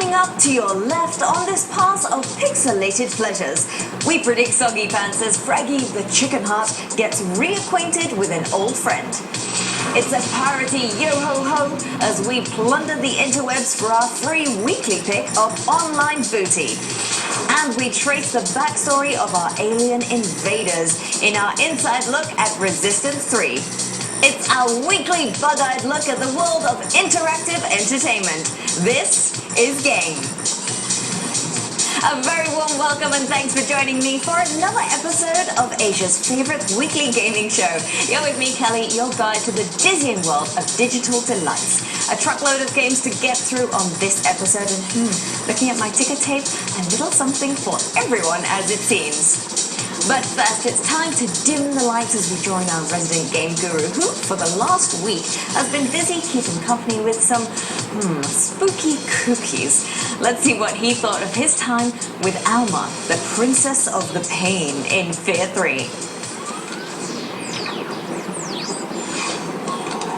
Coming up to your left on this path of pixelated pleasures, we predict Soggy Pants as Fraggy the Chicken Heart gets reacquainted with an old friend. It's a parody yo-ho-ho as we plunder the interwebs for our free weekly pick of online booty. And we trace the backstory of our alien invaders in our inside look at Resistance 3. It's our weekly bug-eyed look at the world of interactive entertainment. This is Game. A very warm welcome and thanks for joining me for another episode of Asia's favourite weekly gaming show. You're with me, Kelly, your guide to the dizzying world of digital delights. A truckload of games to get through on this episode and looking at my ticker tape, a little something for everyone as it seems. But first, it's time to dim the lights as we join our resident game guru, who, for the last week, has been busy keeping company with some spooky cookies. Let's see what he thought of his time with Alma, the Princess of the Pain in F.E.A.R 3.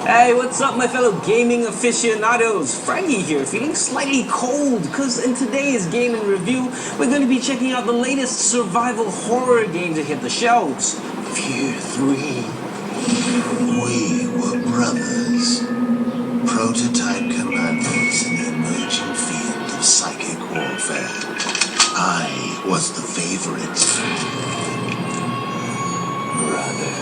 Hey, what's up my fellow gaming aficionados? Fraggy here, feeling slightly cold because in today's gaming review, we're going to be checking out the latest survival horror game to hit the shelves, F.E.A.R 3. We were brothers, prototype commandos in the emerging field of psychic warfare. I was the favorite. Brother.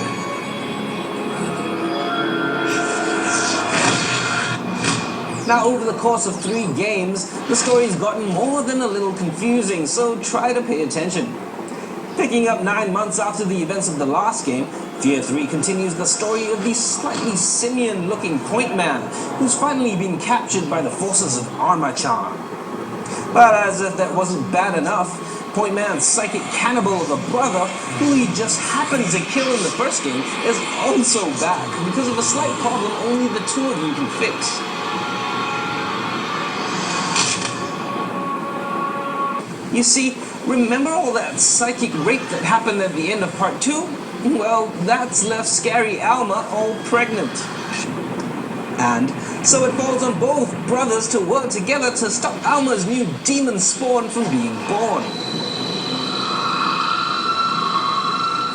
Now, over the course of 3 games, the story's gotten more than a little confusing, so try to pay attention. Picking up 9 months after the events of the last game, F.E.A.R 3 continues the story of the slightly simian-looking Point Man, who's finally been captured by the forces of Armor-chan. But as if that wasn't bad enough, Point Man's psychic cannibal of a brother, who he just happened to kill in the first game, is also back because of a slight problem only the two of you can fix. You see, remember all that psychic rape that happened at the end of part 2? Well, that's left scary Alma all pregnant. And so it falls on both brothers to work together to stop Alma's new demon spawn from being born.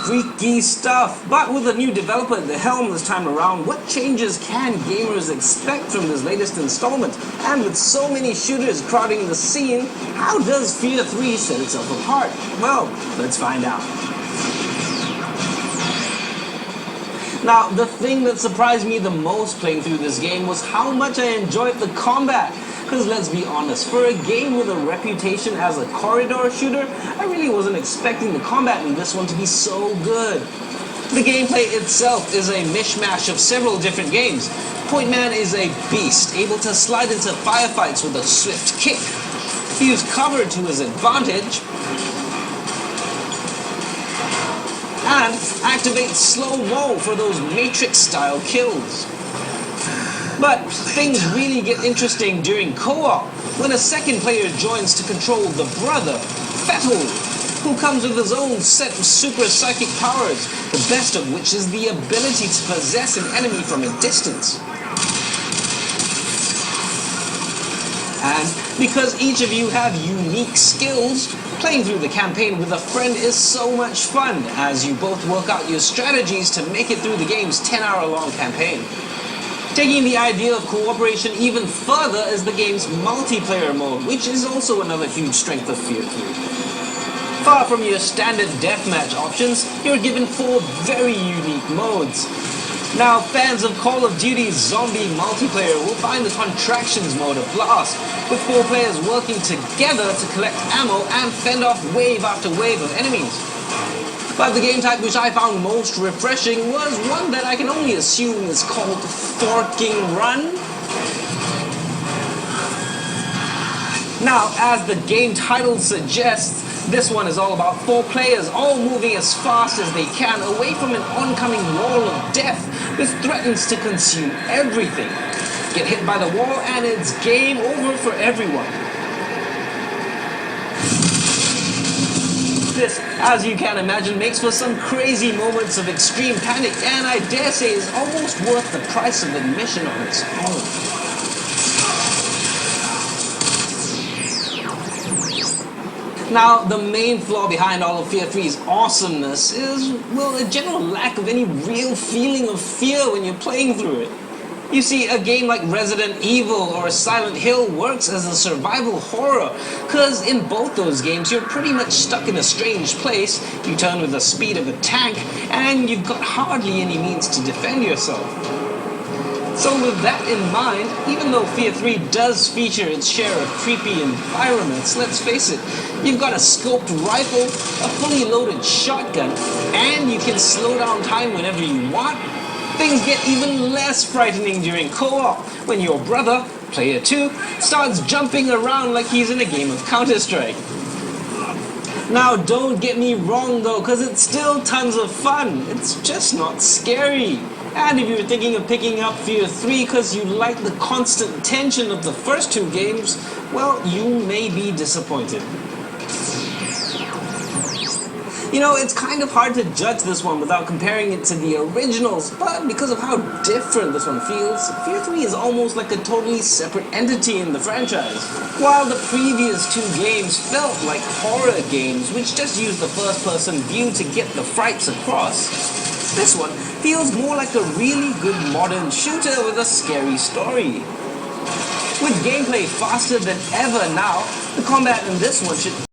Freaky stuff, but with a new developer at the helm this time around, what changes can gamers expect from this latest installment? And with so many shooters crowding the scene, how does F.E.A.R 3 set itself apart? Well, let's find out. Now, the thing that surprised me the most playing through this game was how much I enjoyed the combat. Because let's be honest, for a game with a reputation as a corridor shooter, I really wasn't expecting the combat in this one to be so good. The gameplay itself is a mishmash of several different games. Point Man is a beast, able to slide into firefights with a swift kick. He used cover to his advantage, and activates slow-mo for those Matrix-style kills. But things really get interesting during co-op, when a second player joins to control the brother, F.E.A.R, who comes with his own set of super psychic powers, the best of which is the ability to possess an enemy from a distance. And because each of you have unique skills, playing through the campaign with a friend is so much fun, as you both work out your strategies to make it through the game's 10-hour-long campaign. Taking the idea of cooperation even further is the game's multiplayer mode, which is also another huge strength of F.E.A.R 3. Far from your standard deathmatch options, you're given 4 very unique modes. Now, fans of Call of Duty's zombie multiplayer will find the Contractions mode a blast, with 4 players working together to collect ammo and fend off wave after wave of enemies. But the game type which I found most refreshing was one that I can only assume is called Forking Run. Now, as the game title suggests, this one is all about 4 players all moving as fast as they can away from an oncoming wall of death which threatens to consume everything. Get hit by the wall and it's game over for everyone. This, as you can imagine, makes for some crazy moments of extreme panic and I dare say is almost worth the price of admission on its own. Now, the main flaw behind all of Fear 3's awesomeness is, well, a general lack of any real feeling of fear when you're playing through it. You see, a game like Resident Evil or Silent Hill works as a survival horror, cause in both those games you're pretty much stuck in a strange place, you turn with the speed of a tank, and you've got hardly any means to defend yourself. So with that in mind, even though Fear 3 does feature its share of creepy environments, let's face it, you've got a scoped rifle, a fully loaded shotgun, and you can slow down time whenever you want. Things get even less frightening during co-op, when your brother, player 2, starts jumping around like he's in a game of Counter-Strike. Now don't get me wrong though, cause it's still tons of fun, it's just not scary. And if you're thinking of picking up Fear 3 because you like the constant tension of the first two games, well, you may be disappointed. You know, it's kind of hard to judge this one without comparing it to the originals, but because of how different this one feels, Fear 3 is almost like a totally separate entity in the franchise. While the previous two games felt like horror games, which just used the first-person view to get the frights across, this one feels more like a really good modern shooter with a scary story. With gameplay faster than ever now, the combat in this one should